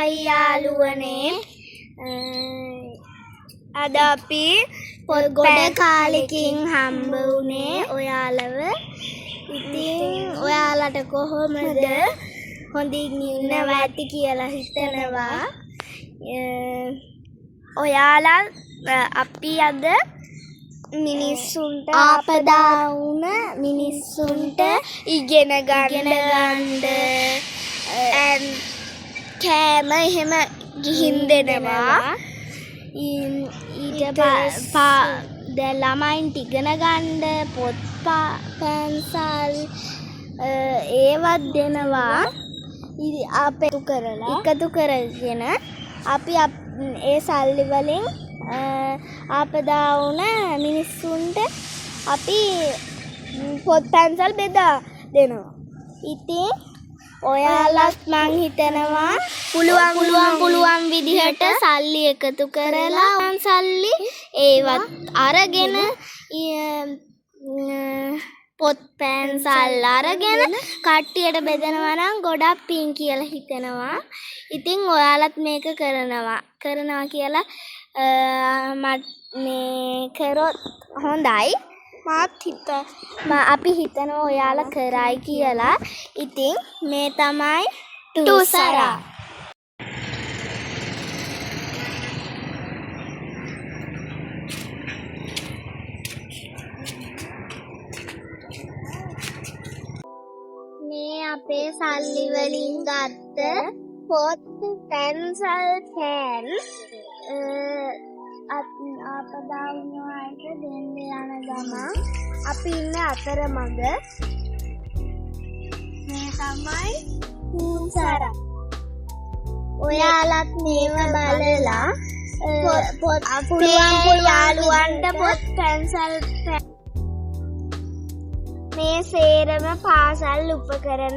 අවසරයි යාළුවනේ. අද අපි පොත් ගොඩ කාලෙකින් හම්බ වුණේ ඔයාලව. ඉතින් ඔයාලට කොහොමද හොඳින් ඉන්නවා ඇති කියලා හිතනවා. ඔයාලා අපි අද මිනිස්සුන්ට ආපදා වුණ මිනිස්සුන්ට ඉගෙන ගන්න කෑම එහෙම ගිහින් දෙනවා. ඊට පස්සේ ළමයින්ට ඉගෙන ගන්න පොත් පැන්සල් ඒවත් දෙනවා. අපේ එකතු කරගෙන අපි ඒ සල්ලි වලින් ආපදා වුණ මිනිස්සුන්ට අපි පොත් පැන්සල් බෙදා දෙනවා. ඉතින් ඔයාලත් මං හිතනවා පුළුවන් විදිහට සල්ලි එකතු කරලා සල්ලි ඒවත් අරගෙන පොත් පැන්සල් අරගෙන කට්ටියට බෙදනවා නම් ගොඩක් පින් කියලා හිතනවා. ඉතින් ඔයාලත් මේක කරනවා කියලා මේ කරොත් හොඳයි. අපි හිතනවා ඔයාලා කරයි කියලා. ඉතින් මේ තමයි ටුසරා. මේ අපේ සල්ලි වලින් ගත්ත පොත් පැන්සල් පෑන් ආපදා වුණාට දෙන්න යන ගමන් අපි ඉන්න අතරමඟ මේ තමයි ටුසරා. ඔයාලත් මේව බලලා පොත් පුළුවන් යාළුවන්ට පොත් පැන්සල් මේ සේරම පාසල් උපකරණ